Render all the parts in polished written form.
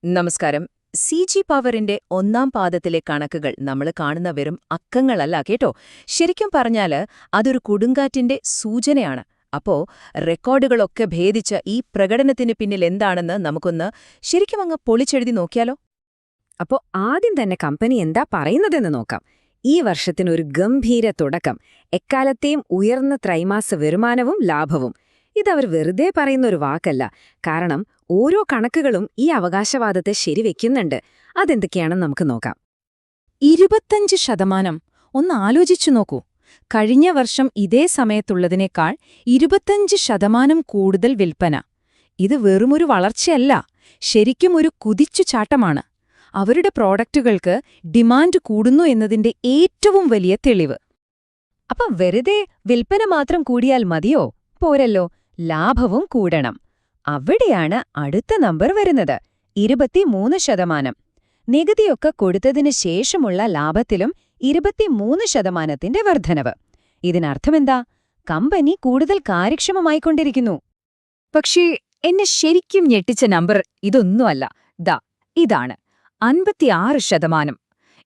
നമസ്കാരം. സി.ജി. പവറിന്റെ ഒന്നാം പാദത്തിലെ കണക്കുകൾ നമ്മൾ കാണുന്ന വെറും അക്കങ്ങളല്ല കേട്ടോ. ശരിക്കും പറഞ്ഞാല് അതൊരു കൊടുങ്കാറ്റിന്റെ സൂചനയാണ്. അപ്പോ റെക്കോർഡുകളൊക്കെ ഭേദിച്ച ഈ പ്രകടനത്തിന് പിന്നിൽ എന്താണെന്ന് നമുക്കൊന്ന് ശരിക്കും അങ്ങ് പൊളിച്ചെഴുതി നോക്കിയാലോ? അപ്പോ ആദ്യം തന്നെ കമ്പനി എന്താ പറയുന്നതെന്ന് നോക്കാം. ഈ വർഷത്തിനൊരു ഗംഭീര തുടക്കം, എക്കാലത്തെയും ഉയർന്ന ത്രൈമാസ വരുമാനവും ലാഭവും. ഇതവർ വെറുതെ പറയുന്നൊരു വാക്കല്ല, കാരണം ഓരോ കണക്കുകളും ഈ അവകാശവാദത്തെ ശരിവെക്കുന്നുണ്ട്. അതെന്തൊക്കെയാണെന്ന് നമുക്ക് നോക്കാം. 25%. ഒന്ന് ആലോചിച്ചു നോക്കൂ. കഴിഞ്ഞ വർഷം ഇതേ സമയത്തുള്ളതിനേക്കാൾ 25% കൂടുതൽ വിൽപ്പന. ഇത് വെറുമൊരു വളർച്ചയല്ല, ശരിക്കും ഒരു കുതിച്ചുചാട്ടമാണ്. അവരുടെ പ്രോഡക്റ്റുകൾക്ക് ഡിമാൻഡ് കൂടുന്നു എന്നതിന്റെ ഏറ്റവും വലിയ തെളിവ്. അപ്പൊ വെറുതെ വിൽപ്പന മാത്രം കൂടിയാൽ മതിയോ? പോരല്ലോ, ലാഭവും കൂടണം. അവിടെയാണ് അടുത്ത നമ്പർ വരുന്നത്, 23%. നികുതിയൊക്കെ കൊടുത്തതിന് ശേഷമുള്ള ലാഭത്തിലും 23%ന്റെ വർധനവ്. ഇതിനർത്ഥമെന്താ? കമ്പനി കൂടുതൽ കാര്യക്ഷമമായിക്കൊണ്ടിരിക്കുന്നു. പക്ഷേ എന്നെ ശരിക്കും ഞെട്ടിച്ച നമ്പർ ഇതൊന്നുമല്ല. ഇതാണ് 56%.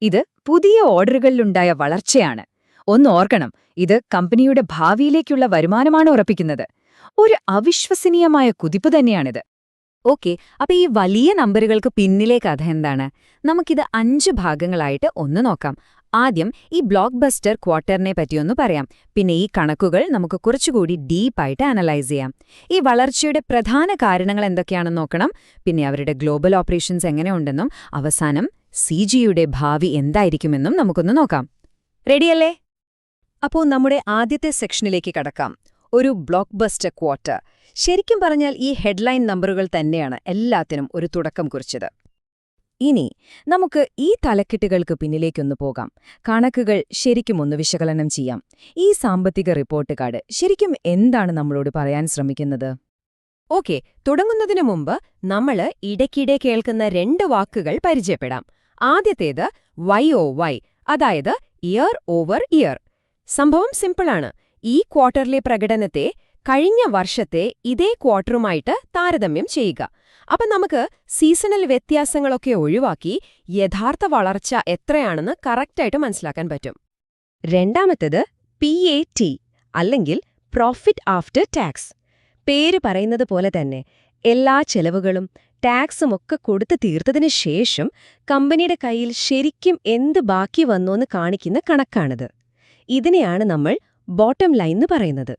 ഇത് പുതിയ ഓർഡറുകളിലുണ്ടായ വളർച്ചയാണ്. ഒന്നോർക്കണം, ഇത് കമ്പനിയുടെ ഭാവിയിലേക്കുള്ള വരുമാനമാണ് ഉറപ്പിക്കുന്നത്. ഒരു അവിശ്വസനീയമായ കുതിപ്പ് തന്നെയാണിത്. ഓക്കെ, അപ്പൊ ഈ വലിയ നമ്പറുകൾക്ക് പിന്നിലെ കഥ എന്താണ്? നമുക്കിത് 5 ഭാഗങ്ങളായിട്ട് ഒന്ന് നോക്കാം. ആദ്യം ഈ ബ്ലോക്ക് ബസ്റ്റർ ക്വാർട്ടറിനെ പറ്റിയൊന്ന് പറയാം. പിന്നെ ഈ കണക്കുകൾ നമുക്ക് കുറച്ചുകൂടി ഡീപ്പായിട്ട് അനലൈസ് ചെയ്യാം. ഈ വളർച്ചയുടെ പ്രധാന കാരണങ്ങൾ എന്തൊക്കെയാണെന്ന് നോക്കണം. പിന്നെ അവരുടെ ഗ്ലോബൽ ഓപ്പറേഷൻസ് എങ്ങനെയുണ്ടെന്നും അവസാനം സി.ജി.യുടെ ഭാവി എന്തായിരിക്കുമെന്നും നമുക്കൊന്ന് നോക്കാം. റെഡിയല്ലേ? അപ്പോ നമ്മുടെ ആദ്യത്തെ സെക്ഷനിലേക്ക് കടക്കാം. ഒരു ബ്ലോക്ക് ബസ്റ്റർ ക്വാർട്ടർ. ശരിക്കും പറഞ്ഞാൽ ഈ ഹെഡ്ലൈൻ നമ്പറുകൾ തന്നെയാണ് എല്ലാത്തിനും ഒരു തുടക്കം കുറിച്ചത്. ഇനി നമുക്ക് ഈ തലക്കെട്ടുകൾക്ക് പിന്നിലേക്കൊന്നു പോകാം. കണക്കുകൾ ശരിക്കും ഒന്ന് വിശകലനം ചെയ്യാം. ഈ സാമ്പത്തിക റിപ്പോർട്ട് കാർഡ് ശരിക്കും എന്താണ് നമ്മളോട് പറയാൻ ശ്രമിക്കുന്നത്? ഓക്കെ, തുടങ്ങുന്നതിനു മുമ്പ് നമ്മള് ഇടയ്ക്കിടെ കേൾക്കുന്ന 2 വാക്കുകൾ പരിചയപ്പെടാം. ആദ്യത്തേത് YoY, അതായത് ഇയർ ഓവർ ഇയർ. സംഭവം സിമ്പിളാണ്. ഈ ക്വാർട്ടറിലെ പ്രകടനത്തെ കഴിഞ്ഞ വർഷത്തെ ഇതേ ക്വാർട്ടറുമായിട്ട് താരതമ്യം ചെയ്യുക. അപ്പം നമുക്ക് സീസണൽ വ്യത്യാസങ്ങളൊക്കെ ഒഴിവാക്കി യഥാർത്ഥ വളർച്ച എത്രയാണെന്ന് കറക്റ്റായിട്ട് മനസ്സിലാക്കാൻ പറ്റും. രണ്ടാമത്തേത് PAT, അല്ലെങ്കിൽ പ്രോഫിറ്റ് ആഫ്റ്റർ ടാക്സ്. പേര് പറയുന്നത് പോലെ തന്നെ എല്ലാ ചെലവുകളും ടാക്സുമൊക്കെ കൊടുത്തു തീർത്തതിനു ശേഷം കമ്പനിയുടെ കയ്യിൽ ശരിക്കും എന്ത് ബാക്കി വന്നോന്ന് കാണിക്കുന്ന കണക്കാണിത്. ഇതിനെയാണ് നമ്മൾ ബോട്ടം ലൈൻ എന്ന് പറയുന്നത്.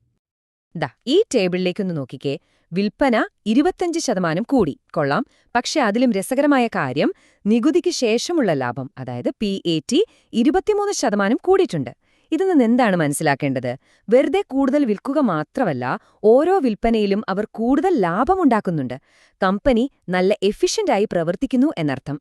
ഈ ടേബിളിലേക്കൊന്ന് നോക്കിക്കേ. വിൽപ്പന 25% കൂടി, കൊള്ളാം. പക്ഷെ അതിലും രസകരമായ കാര്യം, നികുതിക്ക് ശേഷമുള്ള ലാഭം, അതായത് PAT 23% കൂടിയിട്ടുണ്ട്. ഇതിൽ നിന്ന് എന്താണ് മനസ്സിലാക്കേണ്ടത്? വെറുതെ കൂടുതൽ വിൽക്കുക മാത്രമല്ല, ഓരോ വിൽപ്പനയിലും അവർ കൂടുതൽ ലാഭമുണ്ടാക്കുന്നുണ്ട്. കമ്പനി നല്ല എഫിഷ്യന്റായി പ്രവർത്തിക്കുന്നു എന്നർത്ഥം.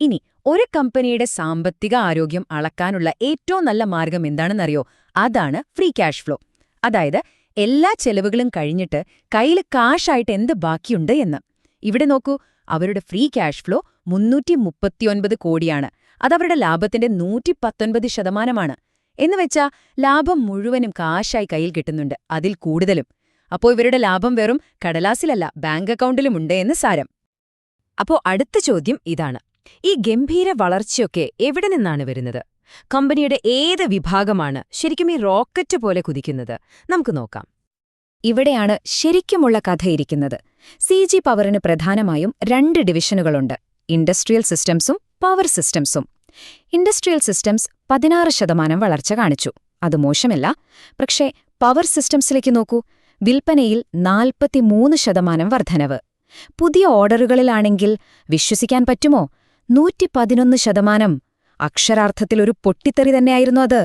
ഇനി ഒരു കമ്പനിയുടെ സാമ്പത്തിക ആരോഗ്യം അളക്കാനുള്ള ഏറ്റവും നല്ല മാർഗം എന്താണെന്നറിയോ? അതാണ് ഫ്രീ ക്യാഷ് ഫ്ലോ. അതായത് എല്ലാ ചെലവുകളും കഴിഞ്ഞിട്ട് കയ്യിൽ കാഷായിട്ട് എന്ത് ബാക്കിയുണ്ട് എന്ന്. ഇവിടെ നോക്കൂ, അവരുടെ ഫ്രീ ക്യാഷ് ഫ്ലോ 339 കോടിയാണ്. അതവരുടെ ലാഭത്തിന്റെ 119%. എന്നുവെച്ചാ ലാഭം മുഴുവനും കാശായി കയ്യിൽ കിട്ടുന്നുണ്ട്, അതിൽ കൂടുതലും. അപ്പോ ഇവരുടെ ലാഭം വെറും കടലാസിലല്ല, ബാങ്ക് അക്കൗണ്ടിലുമുണ്ട് എന്ന് സാരം. അപ്പോ അടുത്ത ചോദ്യം ഇതാണ്: ഈ ഗംഭീര വളർച്ചയൊക്കെ എവിടെ നിന്നാണ് വരുന്നത്? കമ്പനിയുടെ ഏത് വിഭാഗമാണ് ശരിക്കും ഈ റോക്കറ്റ് പോലെ കുതിക്കുന്നത്? നമുക്ക് നോക്കാം. ഇവിടെയാണ് ശരിക്കുമുള്ള കഥയിരിക്കുന്നത്. സി.ജി. പവറിന് പ്രധാനമായും 2 ഡിവിഷനുകളുണ്ട്: ഇൻഡസ്ട്രിയൽ സിസ്റ്റംസും പവർ സിസ്റ്റംസും. ഇൻഡസ്ട്രിയൽ സിസ്റ്റംസ് 16% വളർച്ച കാണിച്ചു. അത് മോശമല്ല. പക്ഷേ പവർ സിസ്റ്റംസിലേക്ക് നോക്കൂ, വിൽപ്പനയിൽ 43% വർധനവ്. പുതിയ ഓർഡറുകളിലാണെങ്കിൽ വിശ്വസിക്കാൻ പറ്റുമോ? 111%. അക്ഷരാർത്ഥത്തിൽ ഒരു പൊട്ടിത്തെറി തന്നെയായിരുന്നു അത്.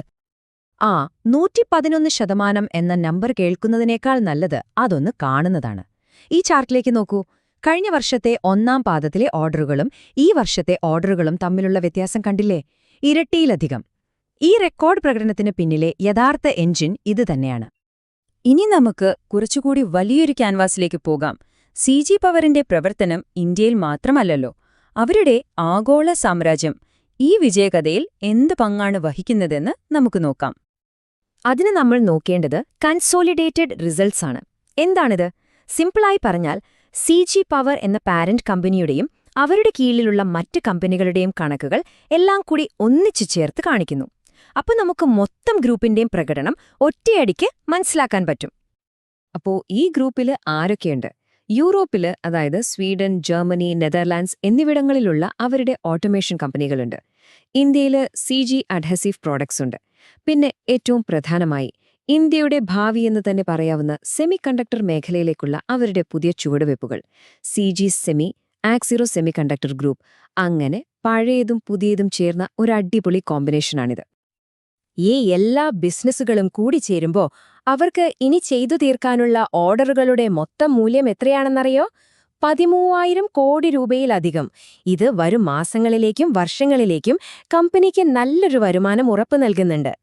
111% എന്ന നമ്പർ കേൾക്കുന്നതിനേക്കാൾ നല്ലത് അതൊന്ന് കാണുന്നതാണ്. ഈ ചാർട്ടിലേക്ക് നോക്കൂ. കഴിഞ്ഞ വർഷത്തെ ഒന്നാം പാദത്തിലെ ഓർഡറുകളും ഈ വർഷത്തെ ഓർഡറുകളും തമ്മിലുള്ള വ്യത്യാസം കണ്ടില്ലേ? ഇരട്ടിയിലധികം. ഈ റെക്കോർഡ് പ്രകടനത്തിന് പിന്നിലെ യഥാർത്ഥ എഞ്ചിൻ ഇത് തന്നെയാണ്. ഇനി നമുക്ക് കുറച്ചുകൂടി വലിയൊരു ക്യാൻവാസിലേക്ക് പോകാം. സി.ജി. പവറിന്റെ പ്രവർത്തനം ഇന്ത്യയിൽ മാത്രമല്ലല്ലോ. അവരുടെ ആഗോള സാമ്രാജ്യം ഈ വിജയകഥയിൽ എന്ത് പങ്കാണ് വഹിക്കുന്നതെന്ന് നമുക്ക് നോക്കാം. അതിന് നമ്മൾ നോക്കേണ്ടത് കൺസോളിഡേറ്റഡ് റിസൾട്ട്സ് ആണ്. എന്താണിത്? സിംപിളായി പറഞ്ഞാൽ സി.ജി. പവർ എന്ന പാരന്റ് കമ്പനിയുടെയും അവരുടെ കീഴിലുള്ള മറ്റ് കമ്പനികളുടെയും കണക്കുകൾ എല്ലാം കൂടി ഒന്നിച്ചു ചേർത്ത് കാണിക്കുന്നു. അപ്പോൾ നമുക്ക് മൊത്തം ഗ്രൂപ്പിന്റെയും പ്രകടനം ഒറ്റയടിക്ക് മനസ്സിലാക്കാൻ പറ്റും. അപ്പോ ഈ ഗ്രൂപ്പില് ആരൊക്കെയുണ്ട്? യൂറോപ്പില്, അതായത് സ്വീഡൻ, ജർമ്മനി, നെതർലാൻഡ്സ് എന്നിവിടങ്ങളിലുള്ള അവരുടെ ഓട്ടോമേഷൻ കമ്പനികളുണ്ട്. ഇന്ത്യയില് CG അഡ്ഹസീവ് പ്രോഡക്ട്സ് ഉണ്ട്. പിന്നെ ഏറ്റവും പ്രധാനമായി ഇന്ത്യയുടെ ഭാവിയെന്ന് തന്നെ പറയാവുന്ന സെമി കണ്ടക്ടർ മേഖലയിലേക്കുള്ള അവരുടെ പുതിയ ചുവടുവയ്പ്പുകൾ CG semi, Axiro semiconductor group. അങ്ങനെ പഴയതും പുതിയതും ചേർന്ന ഒരു അടിപൊളി കോമ്പിനേഷനാണിത്. ഈ എല്ലാ ബിസിനസ്സുകളും കൂടി ചേരുമ്പോ അവർക്ക് ഇനി ചെയ്തു തീർക്കാനുള്ള ഓർഡറുകളുടെ മൊത്തം മൂല്യം എത്രയാണെന്നറിയോ? 13,000 കോടി രൂപയിലധികം. ഇത് വരും മാസങ്ങളിലേക്കും വർഷങ്ങളിലേക്കും കമ്പനിക്ക് നല്ലൊരു വരുമാനം ഉറപ്പു നൽകുന്നുണ്ട്.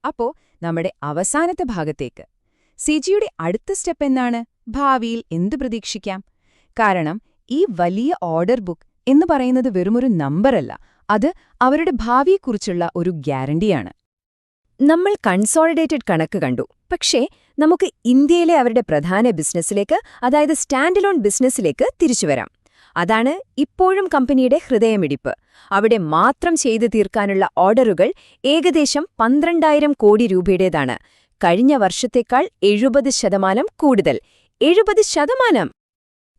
അപ്പോ നമ്മുടെ അവസാനത്തെ ഭാഗത്തേക്ക്, സിജിയുടെ അടുത്ത സ്റ്റെപ്പ് എന്താണ്? ഭാവിയിൽ എന്തു പ്രതീക്ഷിക്കാം? കാരണം ഈ വലിയ ഓർഡർ ബുക്ക് എന്ന് പറയുന്നത് വെറുമൊരു നമ്പറല്ല, അത് അവരുടെ ഭാവിയെക്കുറിച്ചുള്ള ഒരു ഗ്യാരണ്ടിയാണ്. നമ്മൾ കൺസോളിഡേറ്റഡ് കണക്ക് കണ്ടു. പക്ഷേ നമുക്ക് ഇന്ത്യയിലെ അവരുടെ പ്രധാന ബിസിനസ്സിലേക്ക്, അതായത് സ്റ്റാൻഡ് അലോൺ ബിസിനസ്സിലേക്ക് തിരിച്ചുവരാം. അതാണ് ഇപ്പോഴും കമ്പനിയുടെ ഹൃദയമിടിപ്പ്. അവിടെ മാത്രം ചെയ്തു തീർക്കാനുള്ള ഓർഡറുകൾ ഏകദേശം 12,000 കോടി രൂപയുടേതാണ്. കഴിഞ്ഞ വർഷത്തേക്കാൾ 70% കൂടുതൽ. 70%!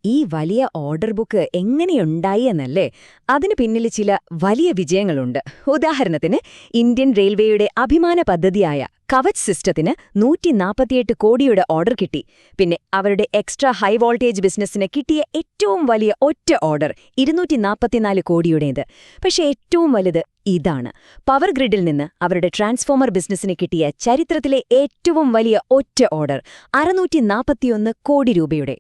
ഈ വലിയ ഓർഡർ ബുക്ക് എങ്ങനെയുണ്ടായി എന്നല്ലേ? അതിന് പിന്നിൽ ചില വലിയ വിജയങ്ങളുണ്ട്. ഉദാഹരണത്തിന് ഇന്ത്യൻ റെയിൽവേയുടെ അഭിമാന പദ്ധതിയായ കവച് സിസ്റ്റത്തിന് 148 കോടിയുടെ ഓർഡർ കിട്ടി. പിന്നെ അവരുടെ എക്സ്ട്രാ ഹൈ വോൾട്ടേജ് ബിസിനസ്സിന് കിട്ടിയ ഏറ്റവും വലിയ ഒറ്റ ഓർഡർ 244 കോടിയുടേത്. പക്ഷേ ഏറ്റവും വലുത് ഇതാണ്. പവർ ഗ്രിഡിൽ നിന്ന് അവരുടെ ട്രാൻസ്ഫോമർ ബിസിനസ്സിന് കിട്ടിയ ചരിത്രത്തിലെ ഏറ്റവും വലിയ ഒറ്റ ഓർഡർ 641 കോടി രൂപയുടെ.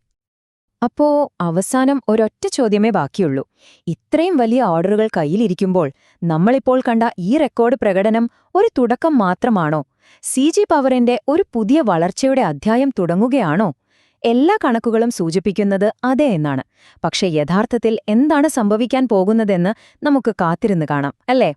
അപ്പോ അവസാനം ഒരൊറ്റ ചോദ്യമേ ബാക്കിയുള്ളൂ. ഇത്രയും വലിയ ഓർഡറുകൾ കയ്യിലിരിക്കുമ്പോൾ നമ്മളിപ്പോൾ കണ്ട ഈ റെക്കോർഡ് പ്രകടനം ഒരു തുടക്കം മാത്രമാണോ? CG പവറിന്റെ ഒരു പുതിയ വളർച്ചയുടെ അധ്യായം തുടങ്ങുകയാണോ? എല്ലാ കണക്കുകളും സൂചിപ്പിക്കുന്നത് അതെ എന്നാണ്. പക്ഷെ യഥാർത്ഥത്തിൽ എന്താണ് സംഭവിക്കാൻ പോകുന്നതെന്ന് നമുക്ക് കാത്തിരുന്ന് കാണാം, അല്ലേ?